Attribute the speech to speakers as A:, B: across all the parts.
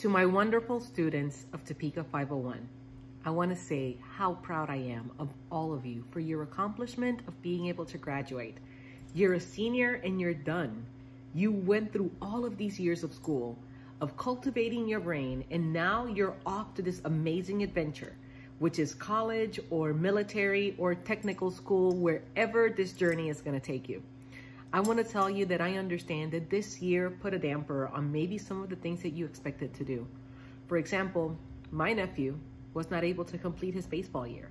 A: To my wonderful students of Topeka 501, I want to say how proud I am of all of you for your accomplishment of being able to graduate. You're a senior and you're done. You went through all of these years of school, of cultivating your brain, and now you're off to this amazing adventure, which is college or military or technical school, wherever this journey is going to take you. I want to tell you that I understand that this year put a damper on maybe some of the things that you expected to do. For example, my nephew was not able to complete his baseball year.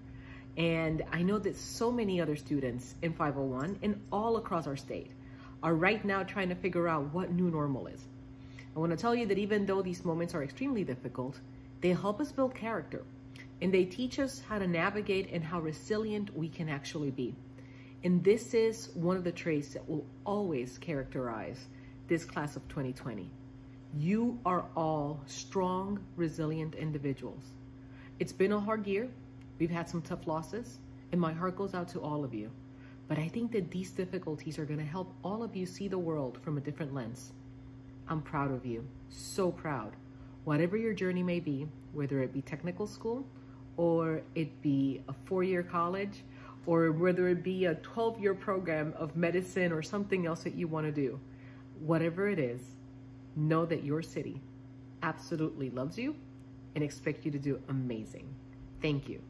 A: And I know that so many other students in 501 and all across our state are right now trying to figure out what new normal is. I want to tell you that even though these moments are extremely difficult, they help us build character and they teach us how to navigate and how resilient we can actually be. And this is one of the traits that will always characterize this class of 2020. You are all strong, resilient individuals. It's been a hard year. We've had some tough losses, and my heart goes out to all of you. But I think that these difficulties are going to help all of you see the world from a different lens. I'm proud of you, so proud. Whatever your journey may be, whether it be technical school, or it be a 4-year college, or whether it be a 12-year program of medicine or something else that you want to do, whatever it is, know that your city absolutely loves you and expects you to do amazing. Thank you.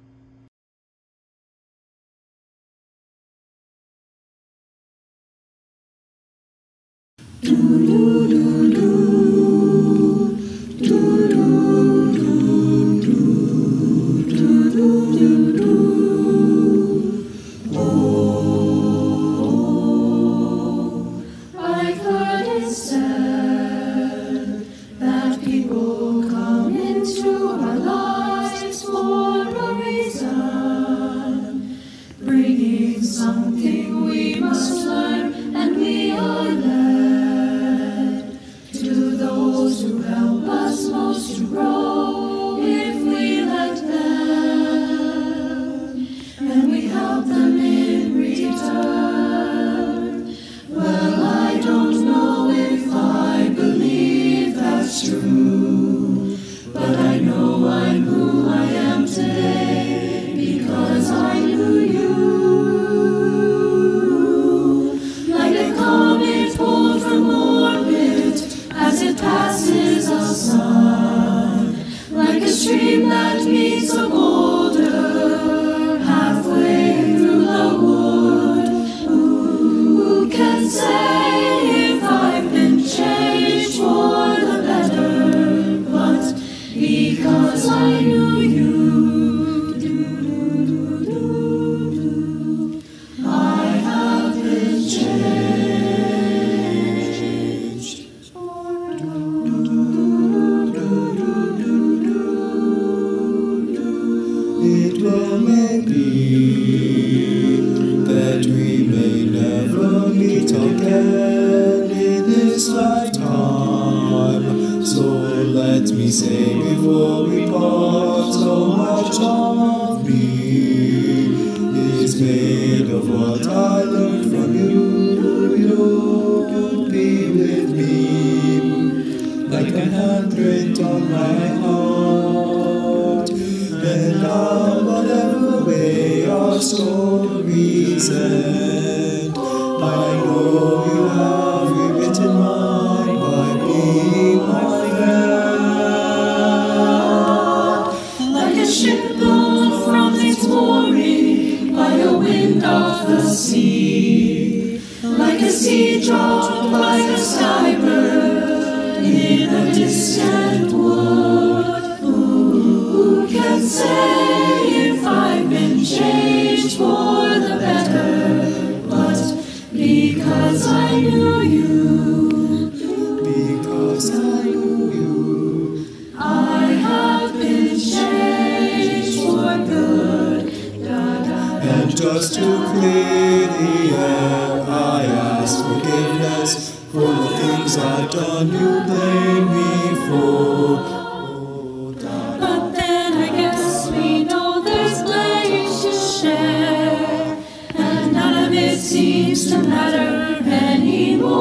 B: Seems to matter anymore.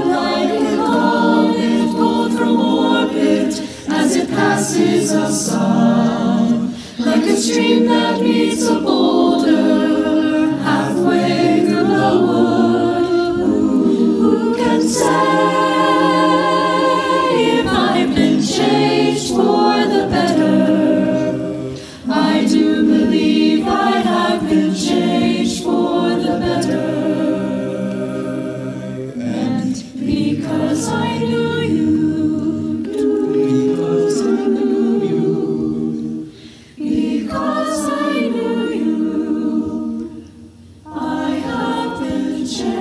B: Like a comet pulled from passes a sun, like a stream that meets a boulder halfway through the wood. Who can say if I've been changed for the better? I do believe I have been changed for the better. And because I knew you, because I knew you, because I knew you, I have been changed.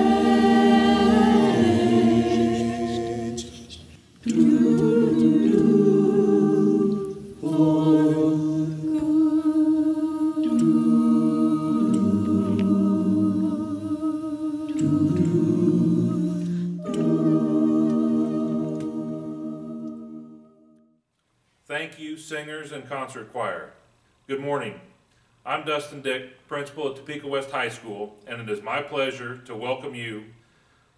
C: Thank you, singers and concert choir. Good morning. I'm Dustin Dick, principal at Topeka West High School, and it is my pleasure to welcome you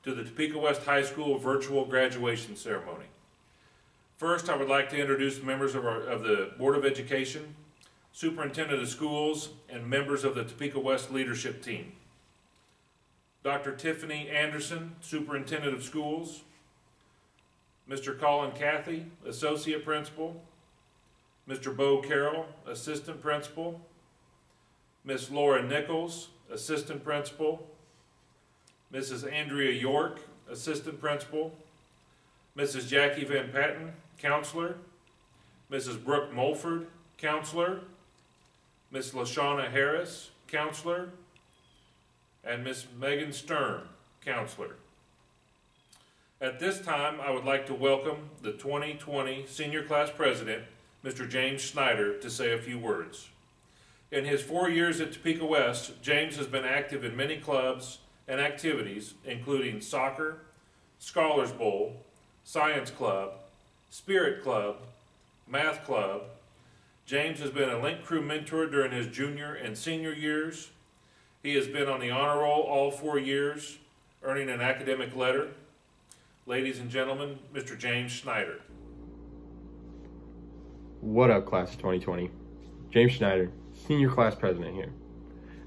C: to the Topeka West High School virtual graduation ceremony. First, I would like to introduce members of the Board of Education, Superintendent of Schools, and members of the Topeka West leadership team. Dr. Tiffany Anderson, Superintendent of Schools, Mr. Colin Cathy, Associate Principal, Mr. Bo Carroll, Assistant Principal, Miss Laura Nichols, Assistant Principal, Mrs. Andrea York, Assistant Principal, Mrs. Jackie Van Patten, Counselor, Mrs. Brooke Mulford, Counselor, Miss LaShawna Harris, Counselor, and Miss Megan Stern, Counselor. At this time, I would like to welcome the 2020 Senior Class President, Mr. James Schneider, to say a few words. In his 4 years at Topeka West, James has been active in many clubs and activities, including soccer, Scholars Bowl, Science Club, Spirit Club, Math Club. James has been a Link Crew mentor during his junior and senior years. He has been on the honor roll all 4 years, earning an academic letter. Ladies and gentlemen, Mr. James Schneider.
D: What up, class of 2020? James Schneider, Senior Class President here,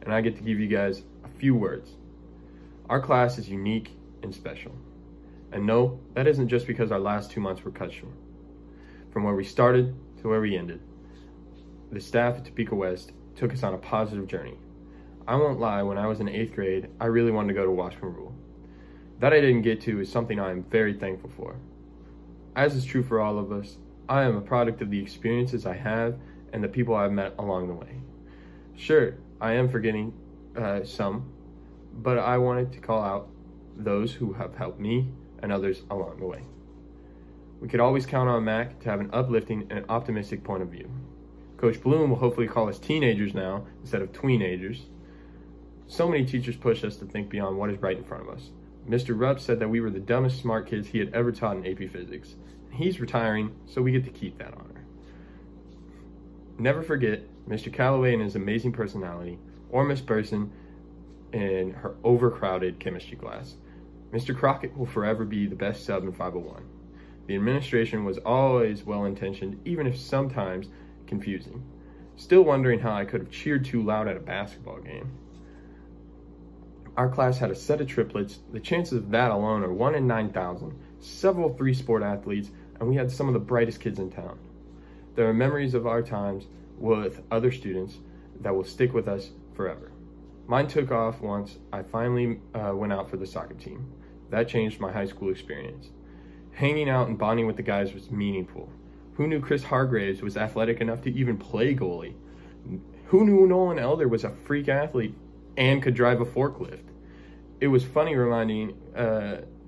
D: and I get to give you guys a few words. Our class is unique and special. And no, that isn't just because our last 2 months were cut short. From where we started to where we ended, the staff at Topeka West took us on a positive journey. I won't lie, when I was in 8th grade, I really wanted to go to Washburn Rule. That I didn't get to is something I am very thankful for. As is true for all of us, I am a product of the experiences I have and the people I've met along the way. Sure, I am forgetting some, but I wanted to call out those who have helped me and others along the way. We could always count on Amack to have an uplifting and optimistic point of view. Coach Bloom will hopefully call us teenagers now instead of tweenagers. So many teachers push us to think beyond what is right in front of us. Mr. Rupp said that we were the dumbest smart kids he had ever taught in AP Physics. He's retiring, so we get to keep that honor. Never forget Mr. Calloway and his amazing personality, or Miss Burson in her overcrowded chemistry class. Mr. Crockett will forever be the best sub in 501. The administration was always well-intentioned, even if sometimes confusing. Still wondering how I could have cheered too loud at a basketball game. Our class had a set of triplets. The chances of that alone are 1 in 9,000, several 3-sport athletes, and we had some of the brightest kids in town. There are memories of our times with other students that will stick with us forever. Mine took off once I finally went out for the soccer team. That changed my high school experience. Hanging out and bonding with the guys was meaningful. Who knew Chris Hargraves was athletic enough to even play goalie? Who knew Nolan Elder was a freak athlete and could drive a forklift? It was funny reminding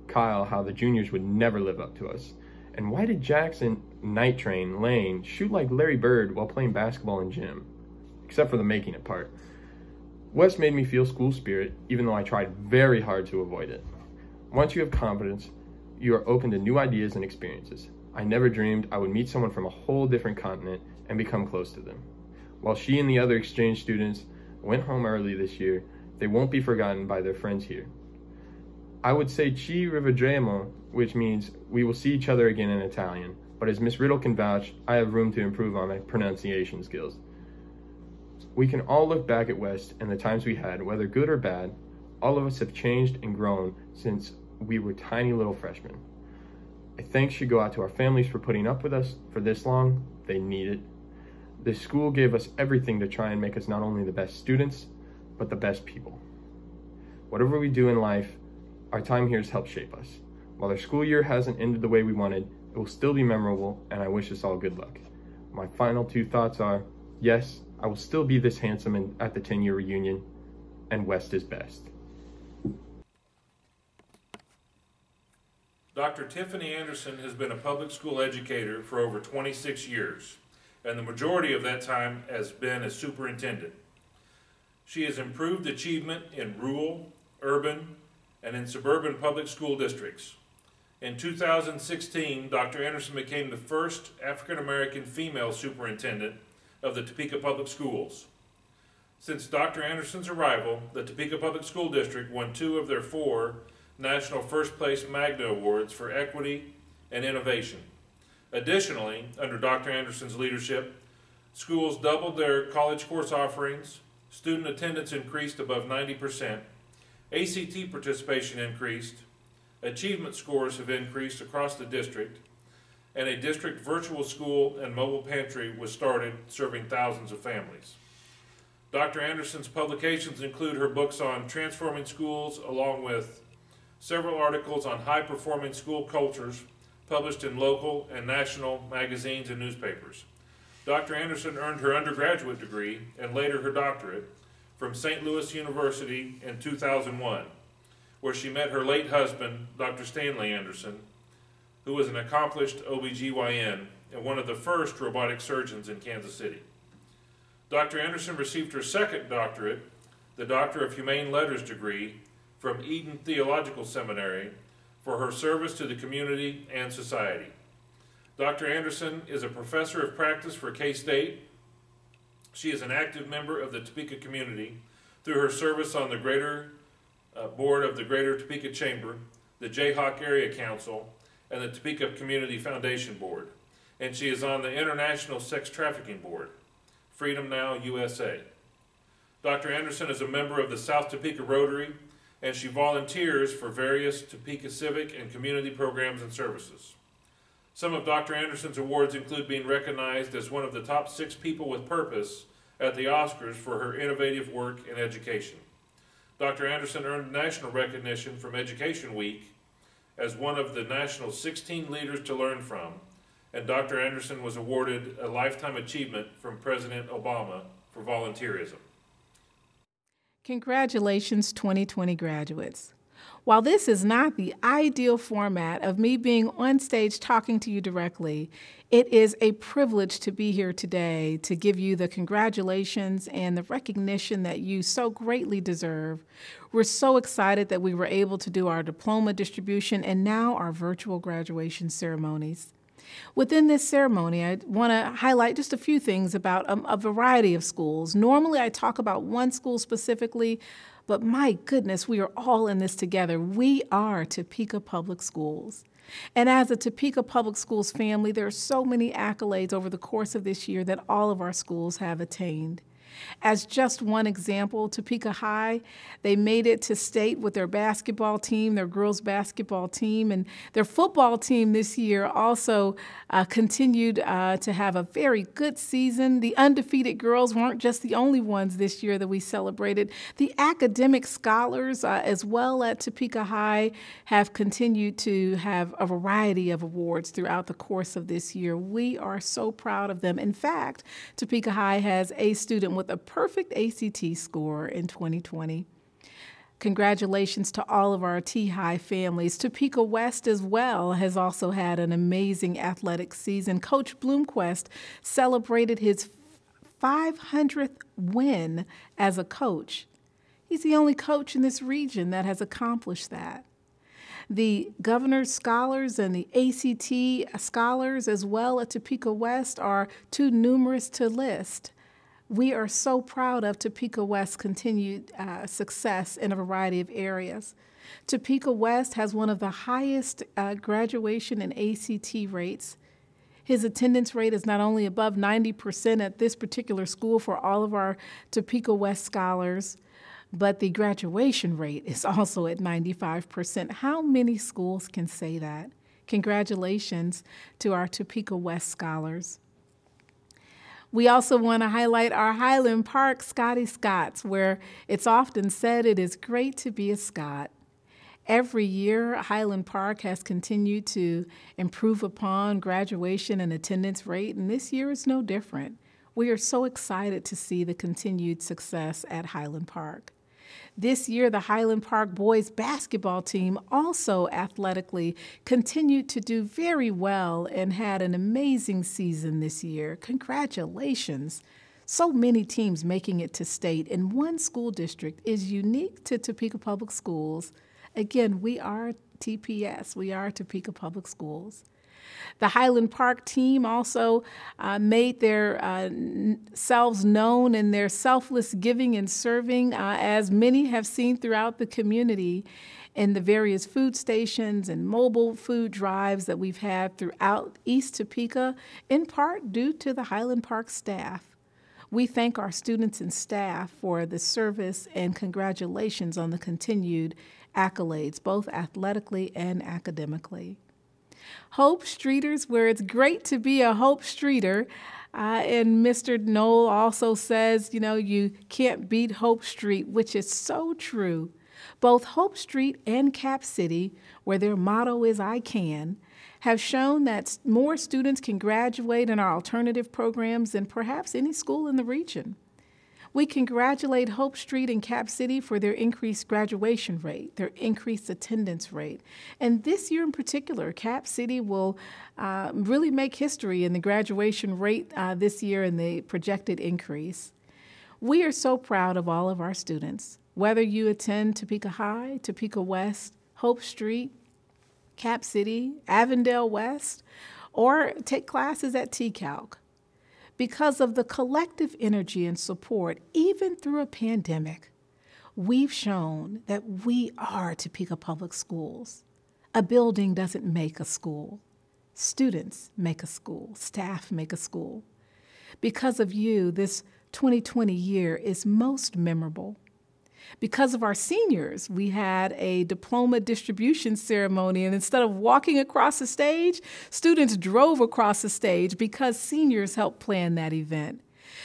D: Kyle how the juniors would never live up to us. And why did Jackson, Night Train, Lane shoot like Larry Bird while playing basketball in gym? Except for the making it part. West made me feel school spirit, even though I tried very hard to avoid it. Once you have confidence, you are open to new ideas and experiences. I never dreamed I would meet someone from a whole different continent and become close to them. While she and the other exchange students went home early this year, they won't be forgotten by their friends here. I would say ci rivedremo, which means we will see each other again in Italian, but as Miss Riddle can vouch, I have room to improve on my pronunciation skills. We can all look back at West and the times we had, whether good or bad. All of us have changed and grown since we were tiny little freshmen. A thanks should go out to our families for putting up with us for this long. They need it. This school gave us everything to try and make us not only the best students, but the best people. Whatever we do in life, our time here has helped shape us. While our school year hasn't ended the way we wanted, it will still be memorable, and I wish us all good luck. My final two thoughts are, yes, I will still be this handsome at the 10-year reunion, and West is best.
C: Dr. Tiffany Anderson has been a public school educator for over 26 years, and the majority of that time has been as superintendent. She has improved achievement in rural, urban, and in suburban public school districts. In 2016, Dr. Anderson became the first African-American female superintendent of the Topeka Public Schools. Since Dr. Anderson's arrival, the Topeka Public School District won 2 of their 4 National First Place Magna Awards for equity and innovation. Additionally, under Dr. Anderson's leadership, schools doubled their college course offerings, student attendance increased above 90%, ACT participation increased, achievement scores have increased across the district, and a district virtual school and mobile pantry was started serving thousands of families. Dr. Anderson's publications include her books on transforming schools, along with several articles on high-performing school cultures published in local and national magazines and newspapers. Dr. Anderson earned her undergraduate degree and later her doctorate from St. Louis University in 2001, where she met her late husband, Dr. Stanley Anderson, who was an accomplished OBGYN and one of the first robotic surgeons in Kansas City. Dr. Anderson received her second doctorate, the Doctor of Humane Letters degree, from Eden Theological Seminary for her service to the community and society. Dr. Anderson is a professor of practice for K-State. She is an active member of the Topeka community through her service on the Greater Board of the Greater Topeka Chamber, the Jayhawk Area Council, and the Topeka Community Foundation Board. And she is on the International Sex Trafficking Board, Freedom Now USA. Dr. Anderson is a member of the South Topeka Rotary, and she volunteers for various Topeka civic and community programs and services. Some of Dr. Anderson's awards include being recognized as one of the top 6 people with purpose at the Oscars for her innovative work in education. Dr. Anderson earned national recognition from Education Week as one of the national 16 leaders to learn from, and Dr. Anderson was awarded a Lifetime Achievement from President Obama for volunteerism.
E: Congratulations, 2020 graduates. While this is not the ideal format of me being on stage talking to you directly, it is a privilege to be here today to give you the congratulations and the recognition that you so greatly deserve. We're so excited that we were able to do our diploma distribution and now our virtual graduation ceremonies. Within this ceremony, I want to highlight just a few things about a variety of schools. Normally, I talk about one school specifically, but my goodness, we are all in this together. We are Topeka Public Schools. And as a Topeka Public Schools family, there are so many accolades over the course of this year that all of our schools have attained. As just one example, Topeka High, they made it to state with their basketball team, their girls basketball team, and their football team this year also continued to have a very good season. The undefeated girls weren't just the only ones this year that we celebrated. The academic scholars as well at Topeka High have continued to have a variety of awards throughout the course of this year. We are so proud of them. In fact, Topeka High has a student with a perfect ACT score in 2020. Congratulations to all of our T-High families. Topeka West as well has also had an amazing athletic season. Coach Bloomquist celebrated his 500th win as a coach. He's the only coach in this region that has accomplished that. The Governor's Scholars and the ACT Scholars as well at Topeka West are too numerous to list. We are so proud of Topeka West's continued success in a variety of areas. Topeka West has one of the highest graduation and ACT rates His attendance rate is not only above 90% at this particular school for all of our Topeka West scholars, but the graduation rate is also at 95%. How many schools can say that? Congratulations to our Topeka West scholars. We also want to highlight our Highland Park Scotty Scots, where it's often said it is great to be a Scot. Every year, Highland Park has continued to improve upon graduation and attendance rate, and this year is no different. We are so excited to see the continued success at Highland Park. This year, the Highland Park boys basketball team also athletically continued to do very well and had an amazing season this year. Congratulations. So many teams making it to state in one school district is unique to Topeka Public Schools. Again, we are TPS. We are Topeka Public Schools. The Highland Park team also made their selves known in their selfless giving and serving, as many have seen throughout the community in the various food stations and mobile food drives that we've had throughout East Topeka, in part due to the Highland Park staff. We thank our students and staff for the service and congratulations on the continued accolades, both athletically and academically. Hope Streeters, where it's great to be a Hope Streeter. And Mr. Knoll also says, you know, you can't beat Hope Street, which is so true. Both Hope Street and Cap City, where their motto is I Can, have shown that more students can graduate in our alternative programs than perhaps any school in the region. We congratulate Hope Street and Cap City for their increased graduation rate, their increased attendance rate. And this year in particular, Cap City will really make history in the graduation rate this year and the projected increase. We are so proud of all of our students, whether you attend Topeka High, Topeka West, Hope Street, Cap City, Avondale West, or take classes at T-Calc. Because of the collective energy and support, even through a pandemic, we've shown that we are Topeka Public Schools. A building doesn't make a school. Students make a school. Staff make a school. Because of you, this 2020 year is most memorable. Because of our seniors, we had a diploma distribution ceremony, and instead of walking across the stage, students drove across the stage because seniors helped plan that event.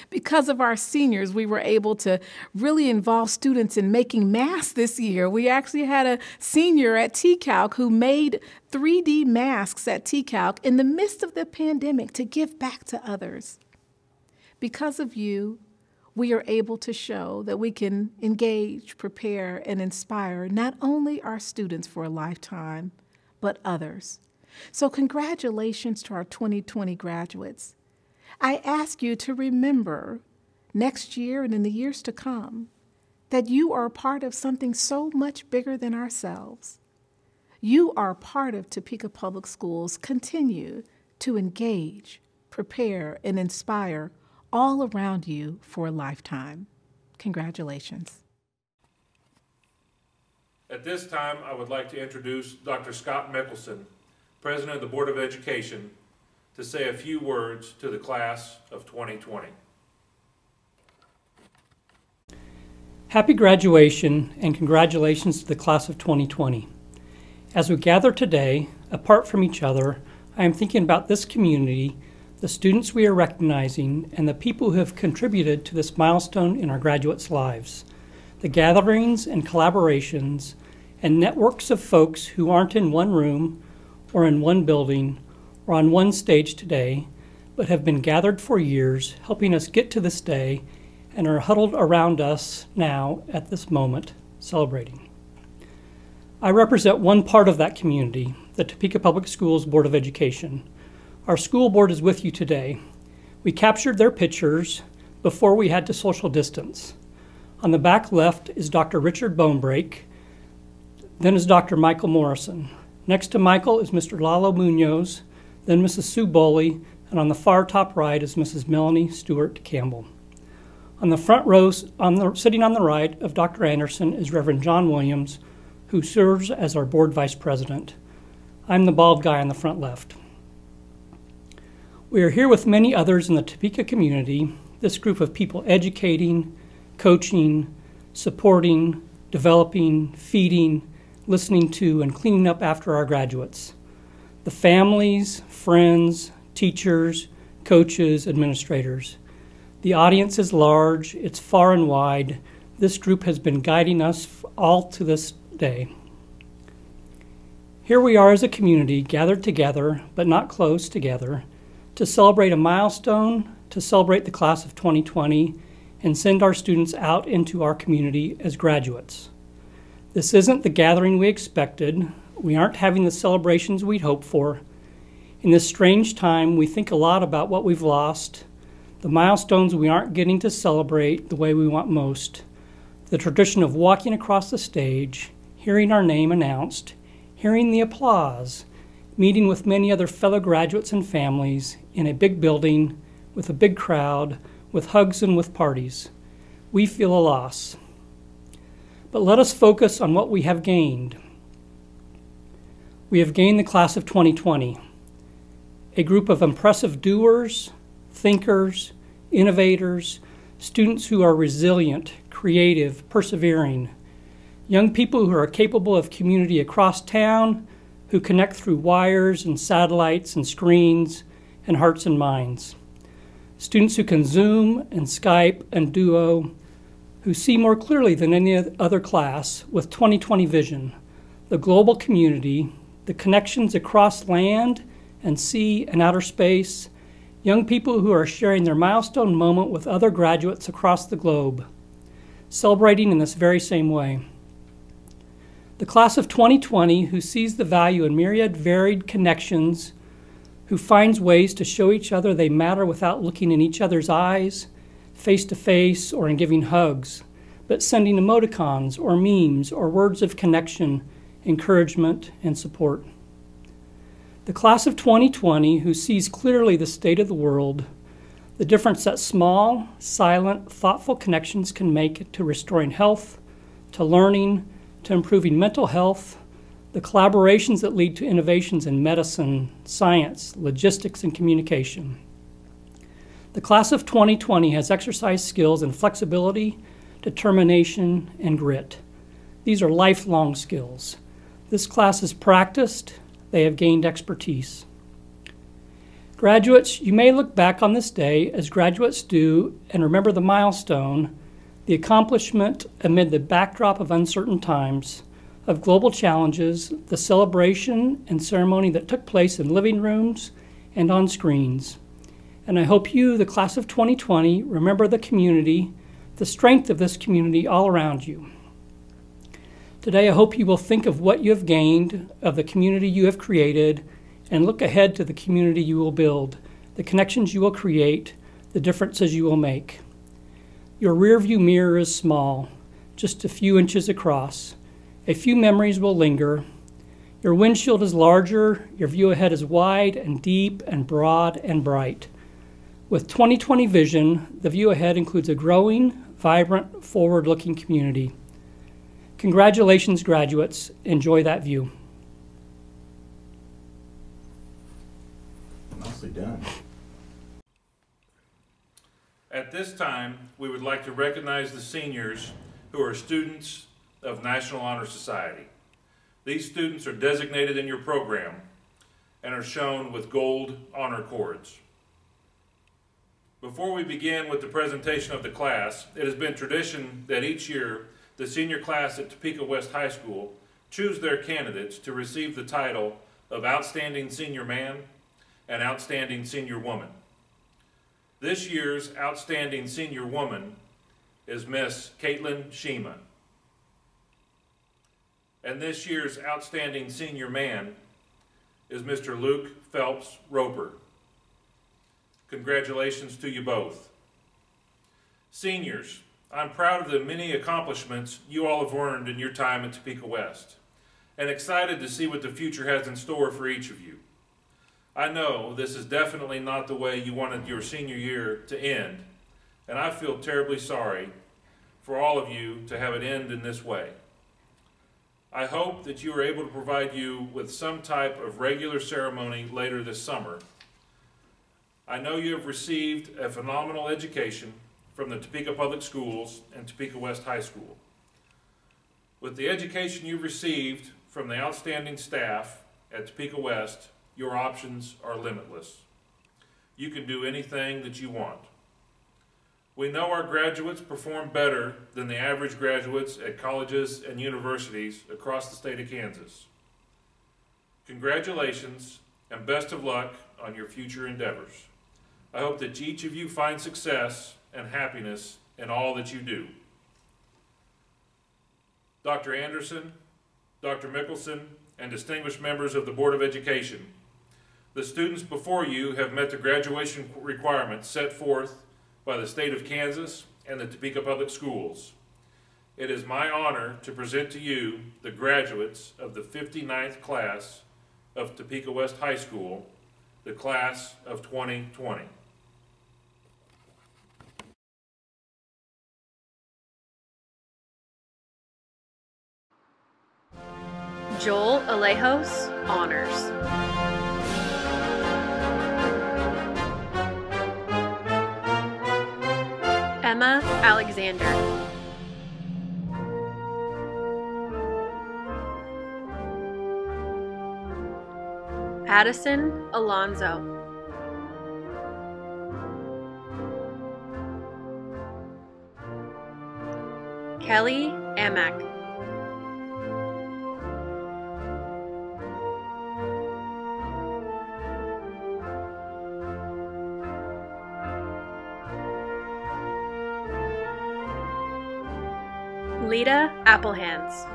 E: Because of our seniors, we were able to really involve students in making masks this year. We actually had a senior at T-Calc who made 3D masks at T-Calc in the midst of the pandemic to give back to others. Because of you, we are able to show that we can engage, prepare, and inspire not only our students for a lifetime, but others. So congratulations to our 2020 graduates. I ask you to remember next year and in the years to come that you are a part of something so much bigger than ourselves. You are part of Topeka Public Schools. Continue to engage, prepare, and inspire all around you for a lifetime. Congratulations.
C: At this time, I would like to introduce Dr. Scott Mickelson, President of the Board of Education, to say a few words to the class of 2020.
F: Happy graduation and congratulations to the class of 2020. As we gather today, apart from each other, I am thinking about this community, the students we are recognizing, and the people who have contributed to this milestone in our graduates' lives. The gatherings and collaborations and networks of folks who aren't in one room or in one building or on one stage today, but have been gathered for years, helping us get to this day and are huddled around us now at this moment, celebrating. I represent one part of that community, the Topeka Public Schools Board of Education. Our school board is with you today. We captured their pictures before we had to social distance. On the back left is Dr. Richard Bonebrake, then is Dr. Michael Morrison. Next to Michael is Mr. Lalo Munoz, then Mrs. Sue Boley, and on the far top right is Mrs. Melanie Stewart Campbell. On the front row, sitting on the right of Dr. Anderson is Reverend John Williams, who serves as our board vice president. I'm the bald guy on the front left. We are here with many others in the Topeka community, this group of people educating, coaching, supporting, developing, feeding, listening to, and cleaning up after our graduates. The families, friends, teachers, coaches, administrators. The audience is large, it's far and wide. This group has been guiding us all to this day. Here we are as a community, gathered together, but not close together, to celebrate a milestone, to celebrate the class of 2020, and send our students out into our community as graduates. This isn't the gathering we expected. We aren't having the celebrations we'd hoped for. In this strange time, we think a lot about what we've lost, the milestones we aren't getting to celebrate the way we want most, the tradition of walking across the stage, hearing our name announced, hearing the applause, meeting with many other fellow graduates and families in a big building, with a big crowd, with hugs and with parties. We feel a loss. But let us focus on what we have gained. We have gained the class of 2020, a group of impressive doers, thinkers, innovators, students who are resilient, creative, persevering, young people who are capable of community across town, who connect through wires and satellites and screens and hearts and minds. Students who can Zoom and Skype and Duo, who see more clearly than any other class with 2020 vision, the global community, the connections across land and sea and outer space, young people who are sharing their milestone moment with other graduates across the globe, celebrating in this very same way. The class of 2020 who sees the value in myriad varied connections, who finds ways to show each other they matter without looking in each other's eyes, face to face or in giving hugs, but sending emoticons or memes or words of connection, encouragement, and support. The class of 2020 who sees clearly the state of the world, the difference that small, silent, thoughtful connections can make to restoring health, to learning, to improving mental health, the collaborations that lead to innovations in medicine, science, logistics, and communication. The class of 2020 has exercised skills in flexibility, determination, and grit. These are lifelong skills. This class has practiced, they have gained expertise. Graduates, you may look back on this day as graduates do and remember the milestone, the accomplishment amid the backdrop of uncertain times, of global challenges, the celebration and ceremony that took place in living rooms and on screens. And I hope you, the class of 2020, remember the community, the strength of this community all around you. Today, I hope you will think of what you have gained, of the community you have created, and look ahead to the community you will build, the connections you will create, the differences you will make. Your rearview mirror is small, just a few inches across. A few memories will linger. Your windshield is larger, your view ahead is wide and deep and broad and bright. With 2020 vision, the view ahead includes a growing, vibrant, forward-looking community. Congratulations, graduates. Enjoy that view.
G: Nicely done.
C: At this time, we would like to recognize the seniors who are students of National Honor Society. These students are designated in your program and are shown with gold honor cords. Before we begin with the presentation of the class, it has been tradition that each year the senior class at Topeka West High School choose their candidates to receive the title of Outstanding Senior Man and Outstanding Senior Woman. This year's Outstanding Senior Woman is Miss Caitlin Shima. And this year's Outstanding Senior Man is Mr. Luke Phelps-Roper. Congratulations to you both. Seniors, I'm proud of the many accomplishments you all have earned in your time at Topeka West, and excited to see what the future has in store for each of you. I know this is definitely not the way you wanted your senior year to end, and I feel terribly sorry for all of you to have it end in this way. I hope that you are able to provide you with some type of regular ceremony later this summer. I know you have received a phenomenal education from the Topeka Public Schools and Topeka West High School. With the education you've received from the outstanding staff at Topeka West, your options are limitless. You can do anything that you want. We know our graduates perform better than the average graduates at colleges and universities across the state of Kansas. Congratulations and best of luck on your future endeavors. I hope that each of you find success and happiness in all that you do. Dr. Anderson, Dr. Mickelson, and distinguished members of the Board of Education, the students before you have met the graduation requirements set forth by the state of Kansas and the Topeka Public Schools. It is my honor to present to you the graduates of the 59th class of Topeka West High School, the class of 2020.
G: Joel Alejos, Honors. Emma Alexander. Addison Alonzo. Kelly Amack. Lita Applehands.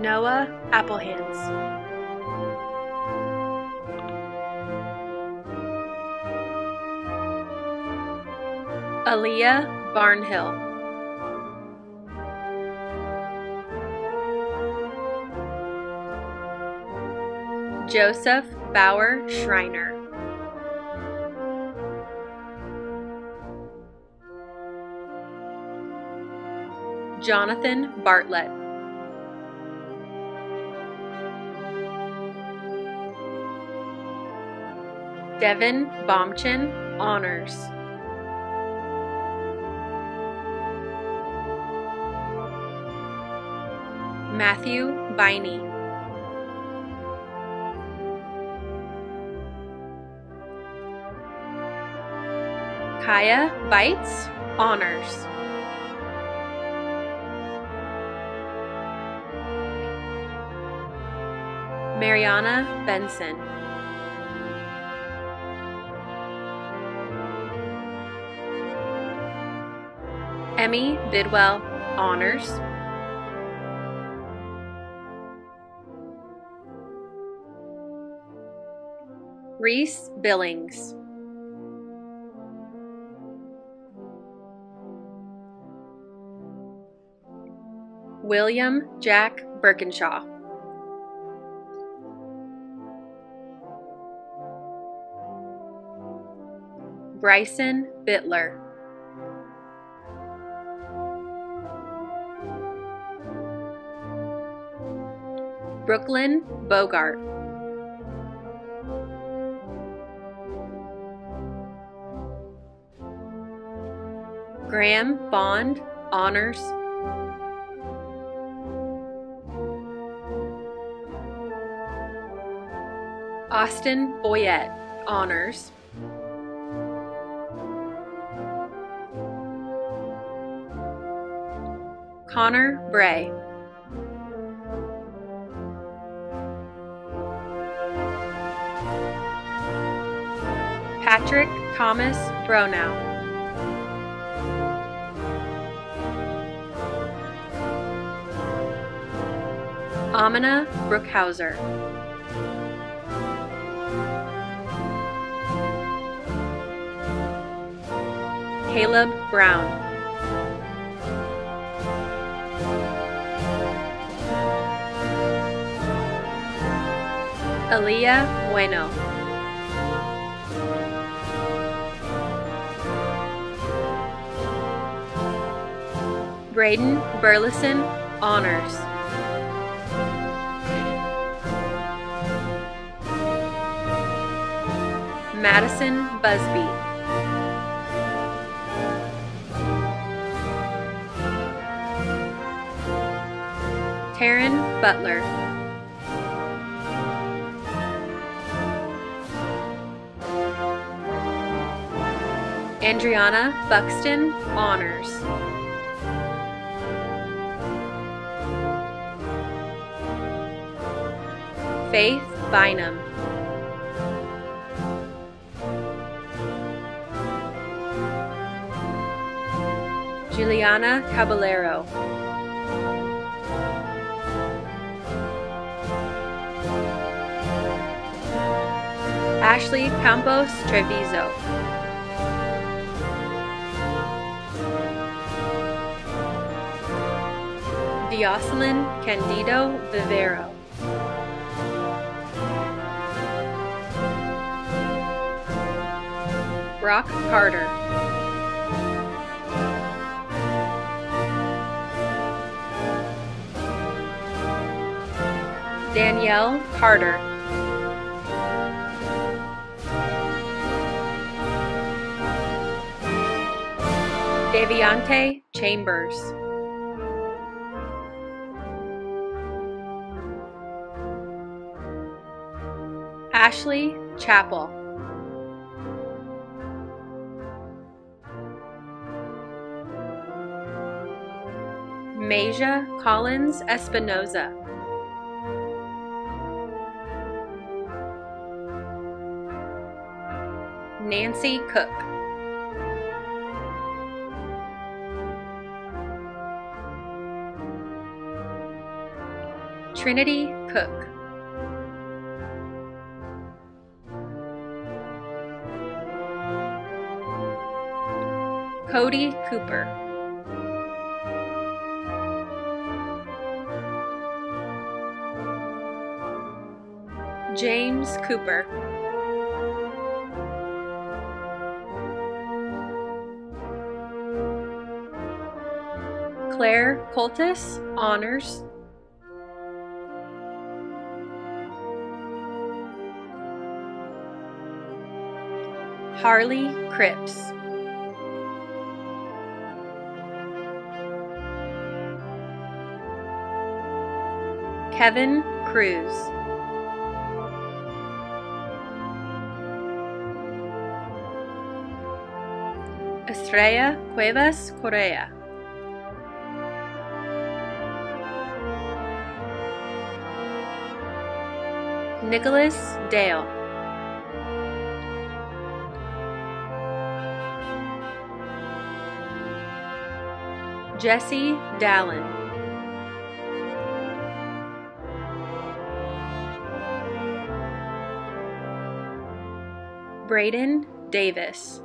G: Noah Applehands. Aaliyah Barnhill. Joseph Bauer Schreiner. Jonathan Bartlett. Devin Bomchin, Honors. Matthew Biney. Kaya Bites, Honors. Mariana Benson. Emmy Bidwell, Honors. Reese Billings. William Jack Birkinshaw. Bryson Bittler. Brooklyn Bogart. Graham Bond, Honors. Austin Boyette, Honors. Connor Bray. Patrick Thomas Bronow. Amina Brookhauser. Caleb Brown. Aaliyah Bueno. Braeden Burleson, Honors. Madison Busby, Taryn Butler, Andriana Buxton, Honors. Faith Bynum, Juliana Caballero, Ashley Campos Treviso, Dioselin Candido Vivero, Brock Carter, Danielle Carter, Daviante Chambers, Ashley Chappell, Masia Collins Espinoza, Nancy Cook, Trinity Cook, Cody Cooper, James Cooper, Claire Coltis, Honors. Harley Cripps, Kevin Cruz, Estrella Cuevas Correa, Nicholas Dale, Jesse Dallin, Braeden Davis,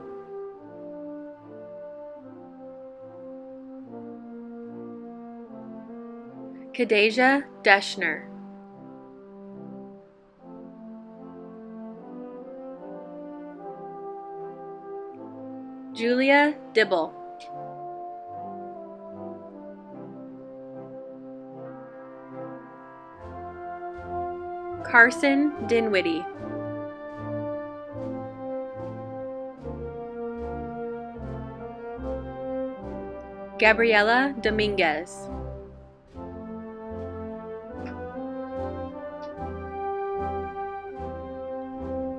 G: Kadeja Deschner, Julia Dibble, Carson Dinwiddie, Gabriela Dominguez,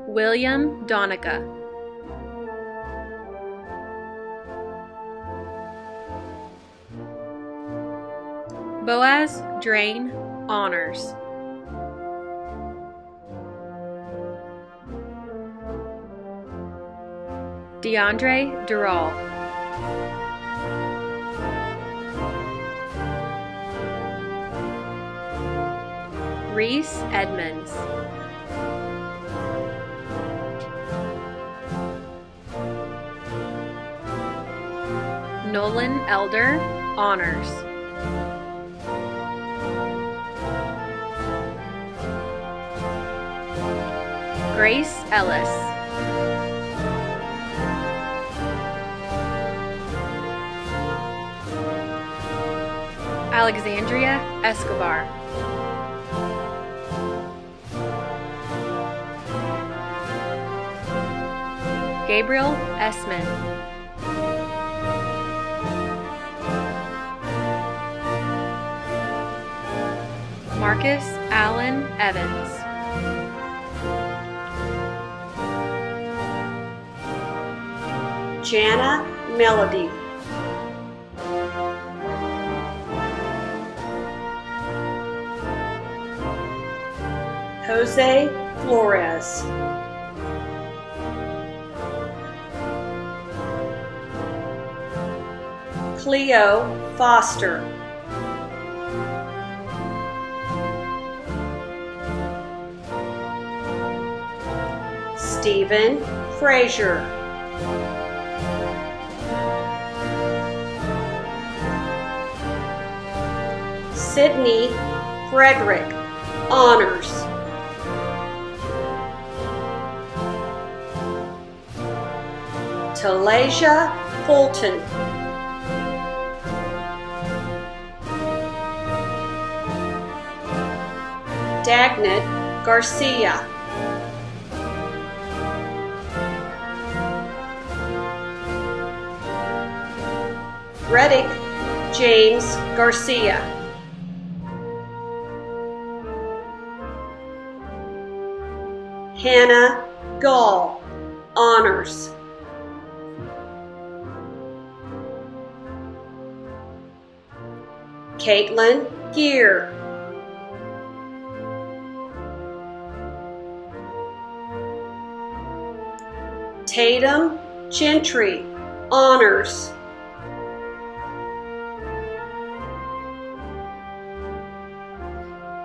G: William Donica, Boaz Drain, Honors. DeAndre Dural, Reese Edmonds, Nolan Elder, Honors. Grace Ellis, Alexandria Escobar, Gabriel Esman, Marcus Allen Evans,
H: Jana Melody, Jose Flores, Cleo Foster, Stephen Frazier, Sydney Frederick, Honors, Talasia Fulton, Dagnit Garcia, Reddick James Garcia, Hannah Gall, Honors, Caitlin Gear, Tatum Gentry, Honors,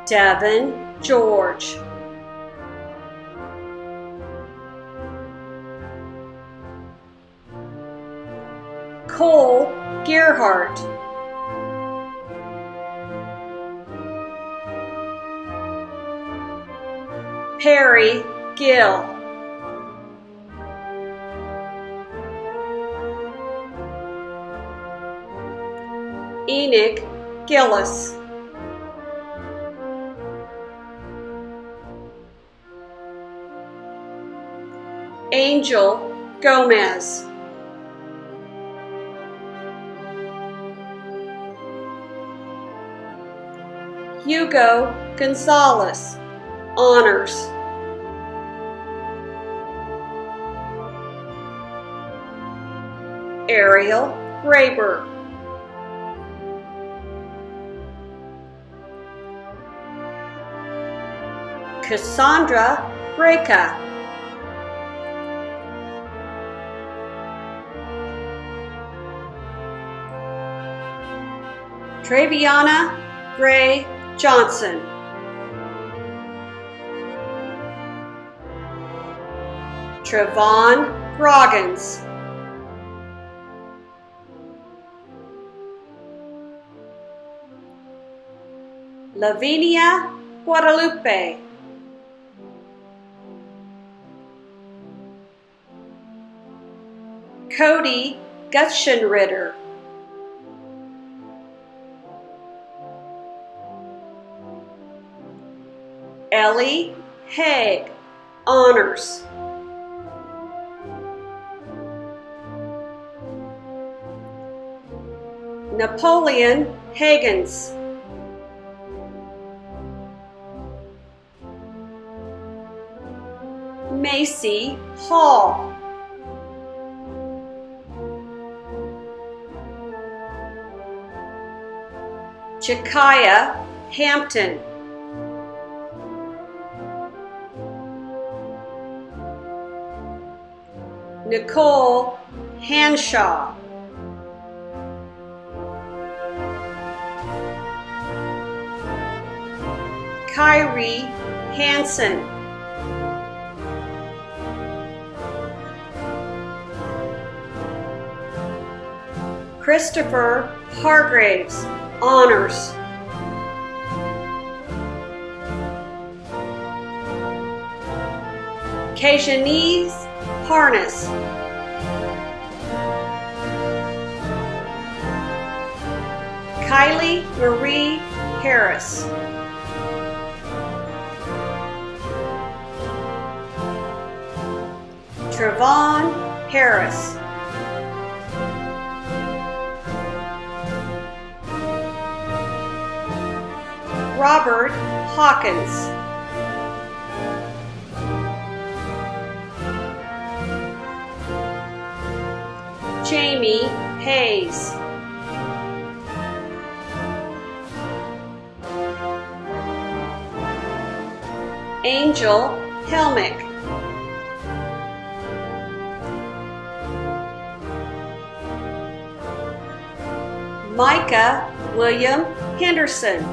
H: Devin George, Cole Gerhardt, Perry Gill, Enoch Gillis, Angel Gomez, Hugo Gonzalez, Honors, Ariel Graber, Cassandra Breca, Traviana Gray Johnson, Trevon Groggins, Lavinia Guadalupe, Cody Gutschenritter, Ellie Haig, Honors, Napoleon Higgins, Macy Hall, Jakaya Hampton, Nicole Hanshaw, Kyrie Hansen, Christopher Hargraves, Honors, Kajanese Parnas, Kylie Marie Harris, Trevon Harris. Robert Hawkins. Jamie Hayes. Angel Helmick. Micah William Henderson.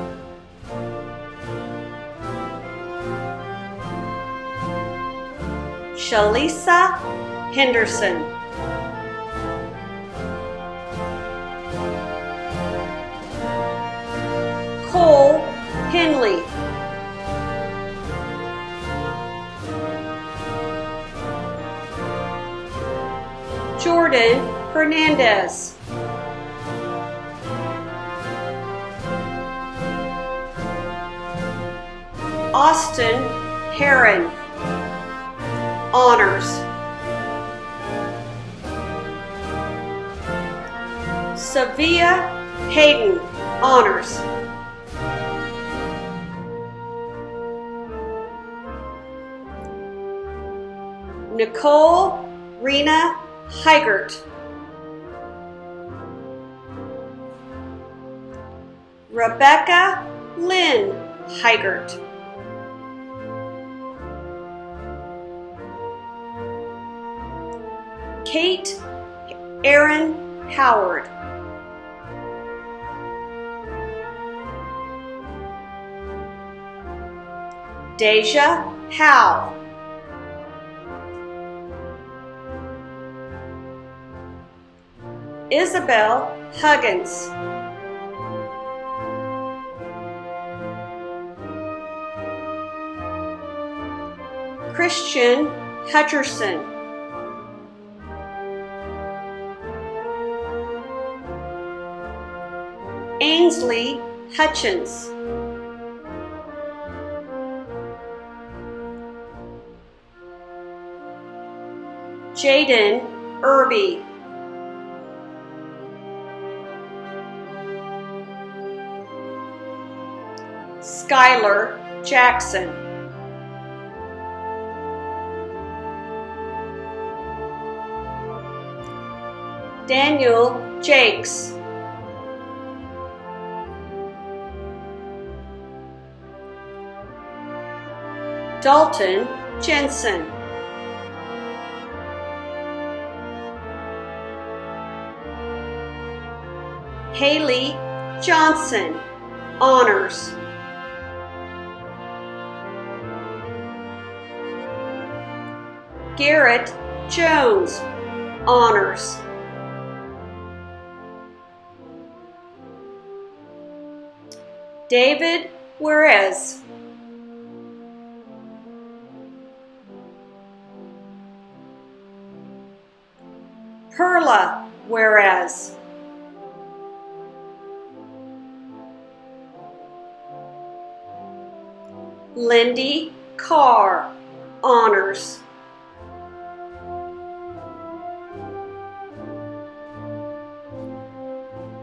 H: Shalisa Henderson. Kole Henley. Jordan Hernandez. Austin Heron. Honors. Savia Hayden. Honors. Nicole Rena Heigert. Rebecca Lynn Heigert. Kate Aaron Howard. Deja Howe. Isabel Huggins. Christian Hutcherson. Ainsley Hutchins. Jaden Irby. Skyler Jackson. Daniel Jakes. Dalton Jensen. Haley Johnson. Honors. Garrett Jones. Honors. David Juarez. Perla Juarez. Lindy Carr. Honors.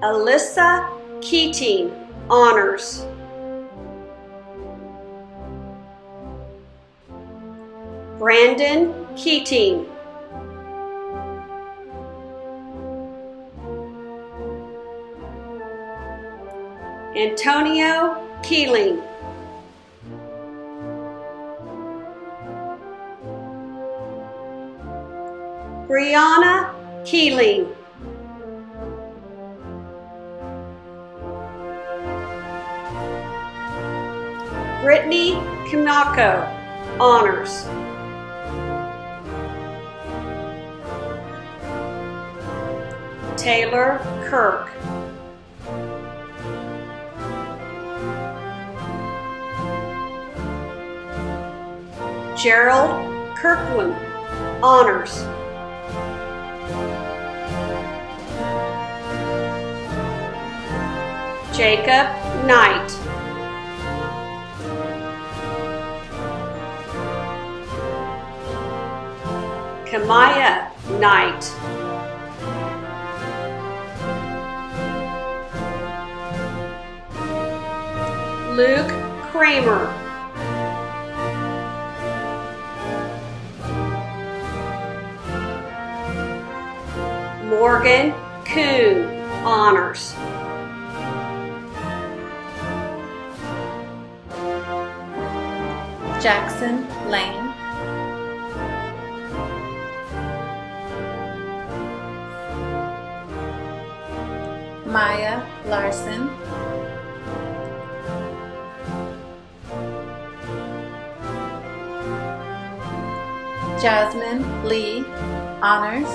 H: Alyssa Keating. Honors. Brandon Keating. Antonio Keeling. Brianna Keeling. Britney Kiamco. Honors. Taylor Kirk. Gerald Kirkman. Honors. Jacob Knight. Kamyah Knight. Luke Kramer. Morgan Kuhn, honors.
I: Jackson Lane. Maya Larson. Jasmine Lee, honors.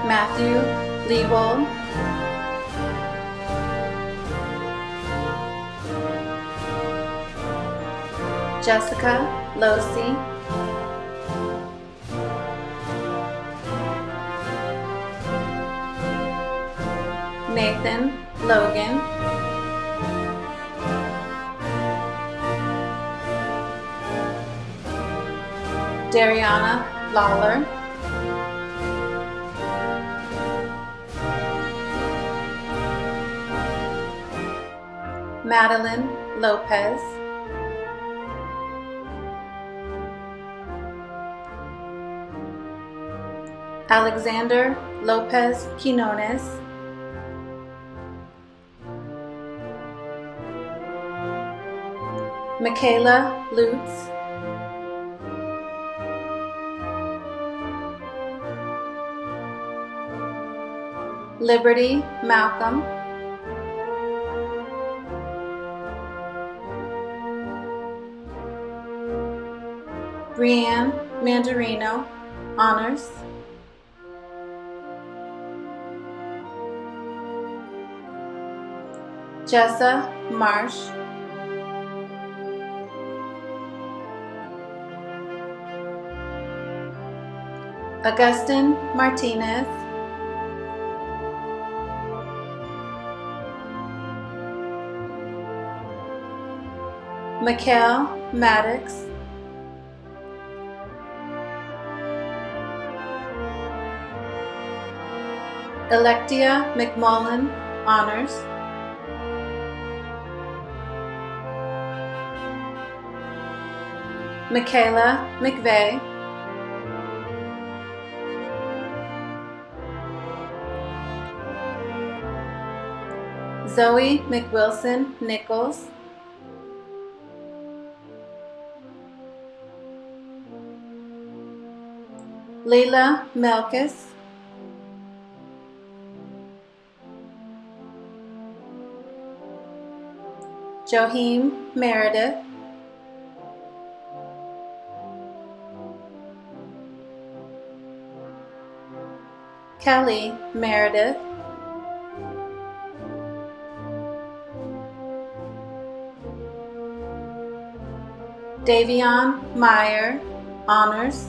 I: Matthew Leewold. Jessica Losey. Nathan Logan. Dariana Lawler. Madeline Lopez. Alexander Lopez Quinones. Michaela Lutz. Liberty Malcolm. Brianne Mandarino, honors. Jessa Marsh. Augustin Martinez. Mikhail Maddox. Electia McMullen, honors. Michaela McVeigh. Zoe McWilson Nichols. Lelia Melkus. Joheem Meredith. Kelly Meredith. Davion Meyer, honors.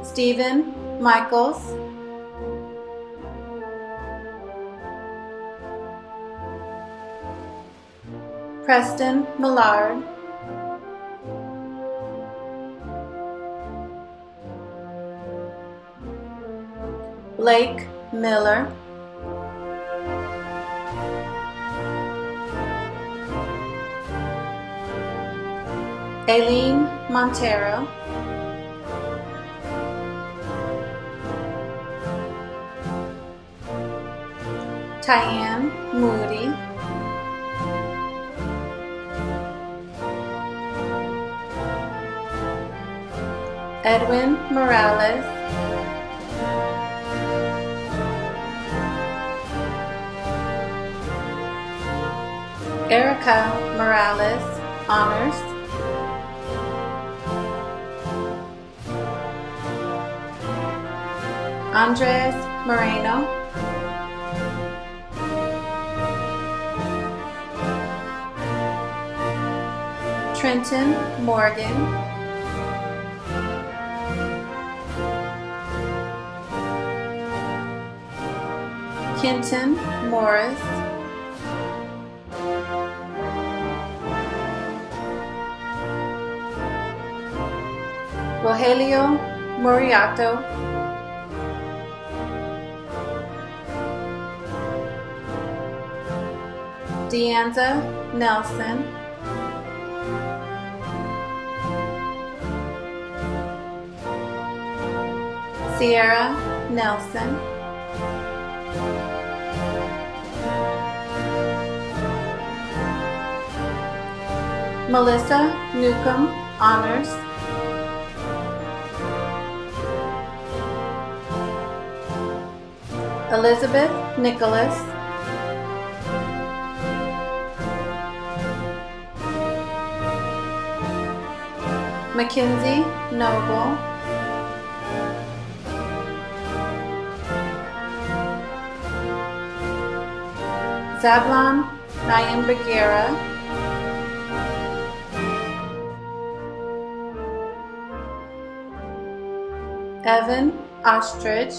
I: Stephen Michaels. Preston Millard. Blake Miller. Aileen Montero. Tyann Moody. Edwin Morales. Erica Morales, honors. Andres Moreno. Trenton Morgan. Kenton Morris, Rogelio Moriato, Deanza Nelson, Sierra Nelson, Melissa Newcomb, Honors, Elizabeth Nicholas, Mackenzie Noble, Zablon Nayan Bagheera, Evan Ostrich,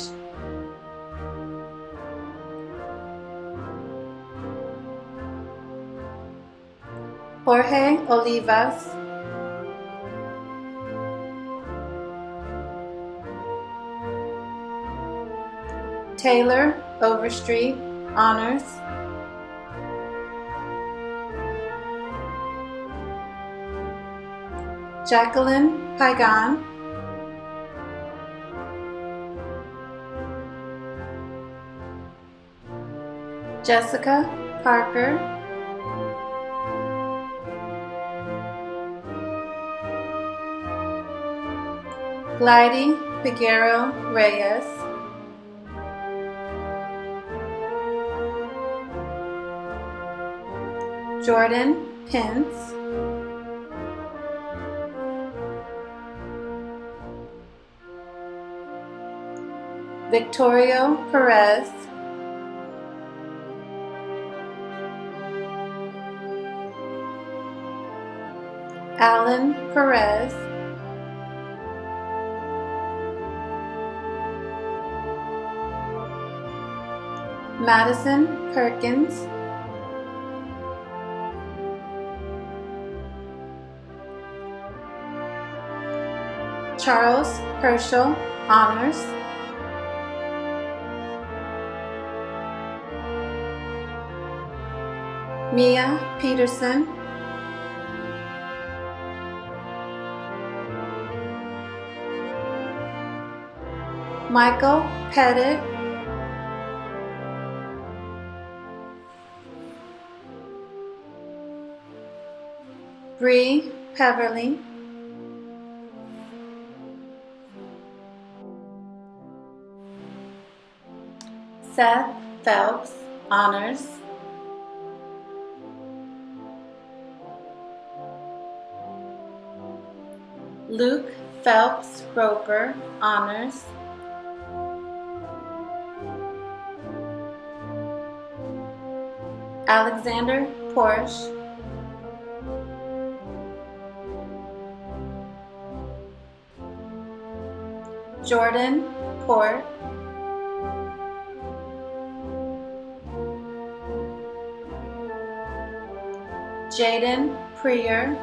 I: Jorge Olivas, Taylor Overstreet, Honors, Jacqueline Pagan, Jessica Parker, Glidey Figueroa Reyes, Jordan Pence, Victorio Peres, Alan Perez, Madison Perkins, Charles Herschel, Honors, Mia Peterson, Michael Pettit, Bree Peverly, Seth Phelps, Honors, Luke Phelps-Roper, Honors, Alexander Porsche, Jordan Port, Jaden Prier,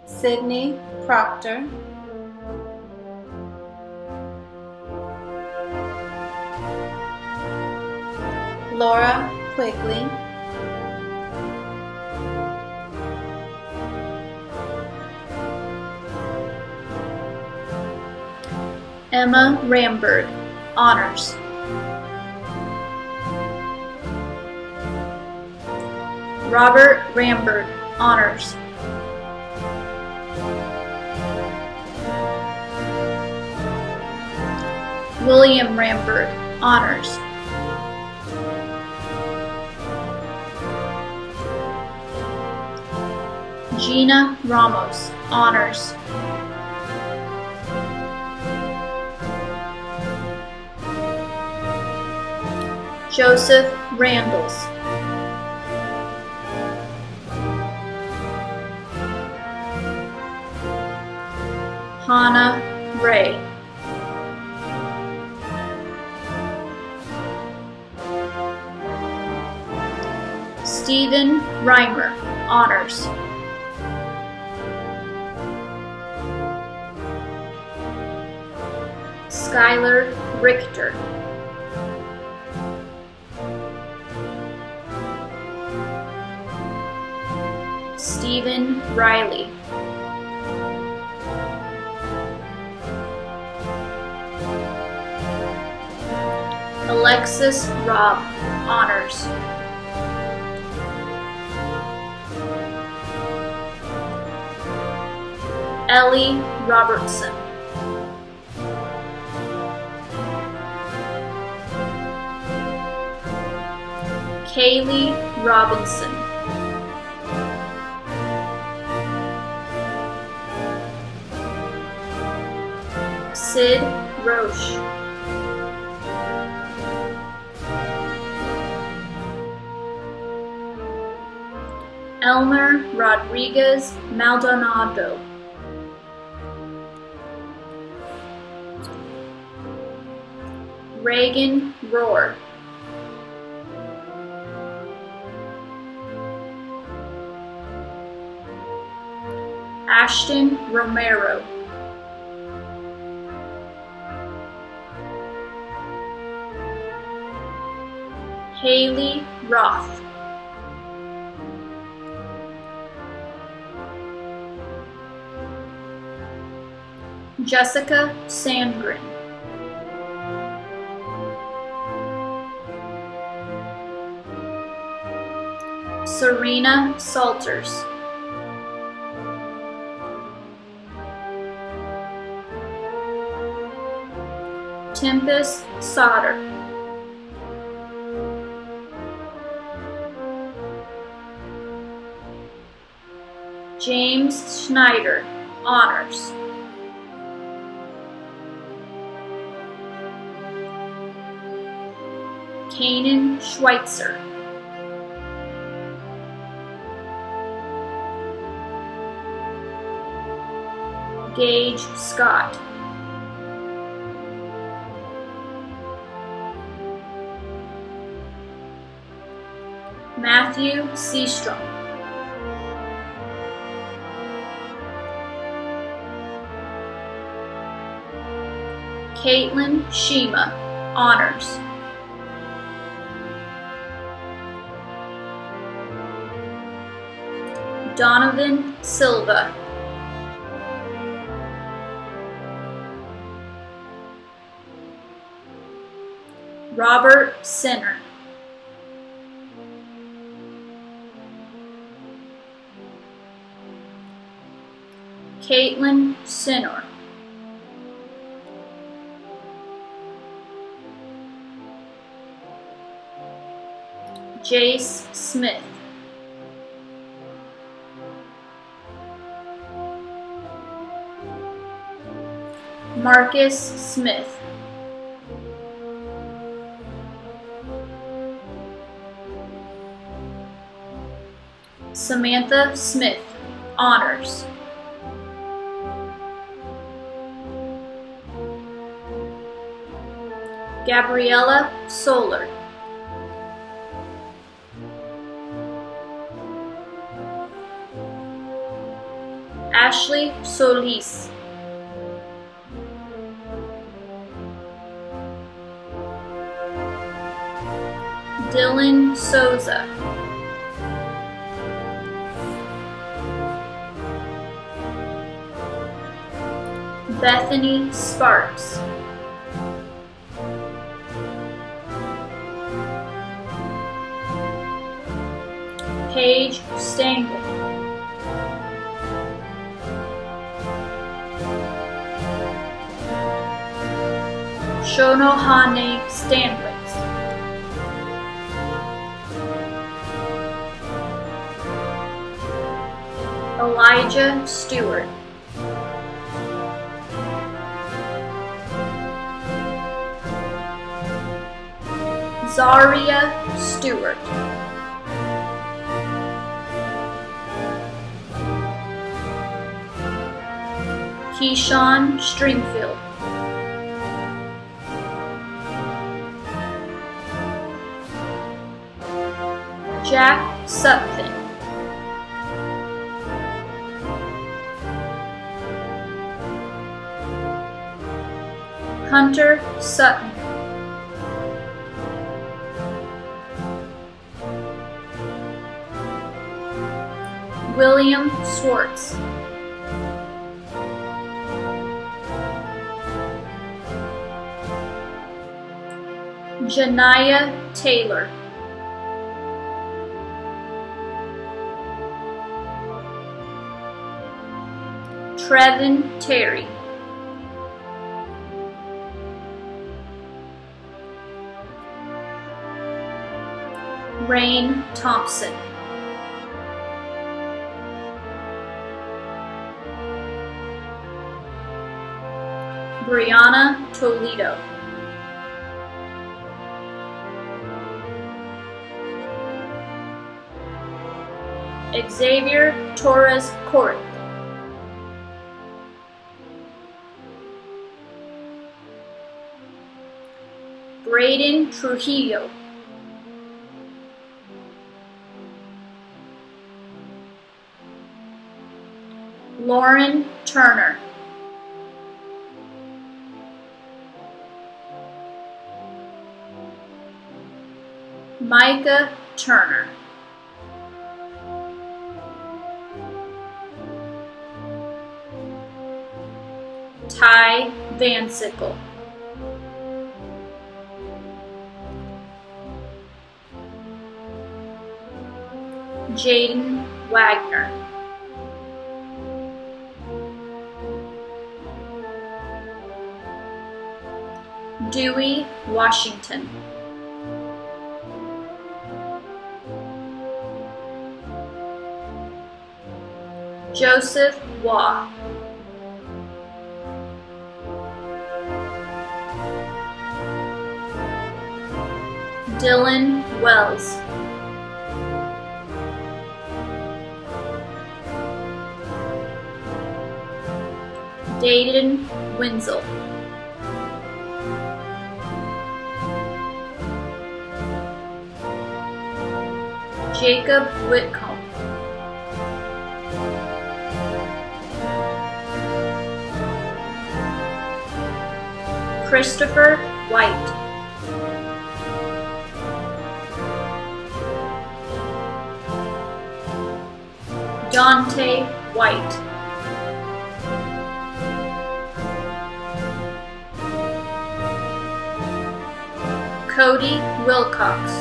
I: Sydney Proctor, Laura Quigley,
J: Emma Ramberg, Honors. Robert Ramberg, Honors. William Ramberg, Honors. Jina Ramos, Honors. Joseph Randalls. Hannah Ray. Stephen Reimer, Honors. Skyler Richter. Stephen Riley. Alexus Rob, Honors. Ellie Robertson. Kaylee Robinson. Sid Roche. Elmer Rodriguez Maldonado. Reagan Rohr. Ashton Romero. Haley Roth. Jessica Sandgren. Serena Salters. Tempest Sauter. James Schneider, Honors. Kanan Schweitzer. Gage Scott. Matthew Seastrom. Caitlin Shima, Honors. Donovan Silva. Robert Sinner. Caitlin Sinor. Jase Smith. Marcus Smith. Samantha Smith, Honors. Gabriella Soler. Ashley Solis. Dylan Souza. Bethany Sparks. Paige Stengel. Shonohane Stanwitz. Elijah Stewart. Zaria Stewart. Keyshawn Stringfield, Jack Sutphin, Hunter Sutton, William Swartz, Janiah Taylor, Trevin Terry, Rain Thompson, Brianna Toledo, Xavier Torres Court, Braeden Trujillo, Lauren Turner, Micah Turner, Ty Van Sickle, Jaden Wagner, Dewey Washington, Joseph Waugh, Dylan Wells, Dayton Wenzel, Jacob Whitcomb, Christopher White, Dante White, Cody Wilcox,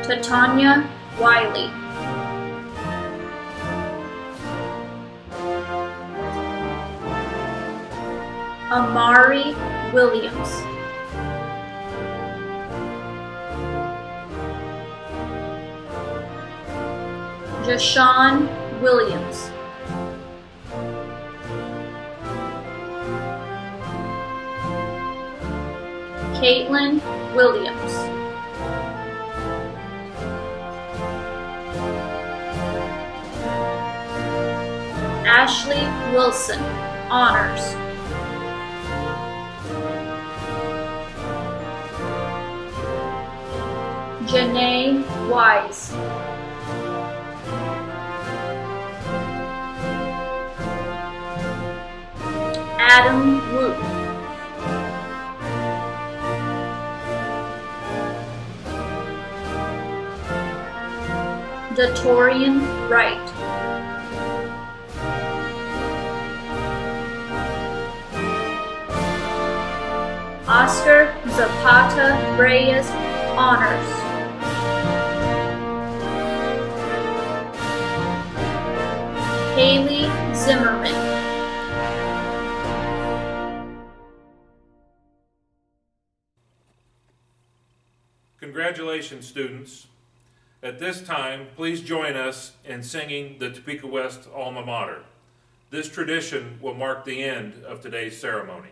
J: Tatanya Wiley, Amari Williams, Jashawn Williams, Caitlin Williams, Ashley Wilson, Honors, Janae Wise, Adam Root, Datorian Wright, Oscar Zapata Reyes, Honors, Haley Zimmerman,
C: Congratulations, students. At this time, please join us in singing the Topeka West Alma Mater. This tradition will mark the end of today's ceremony.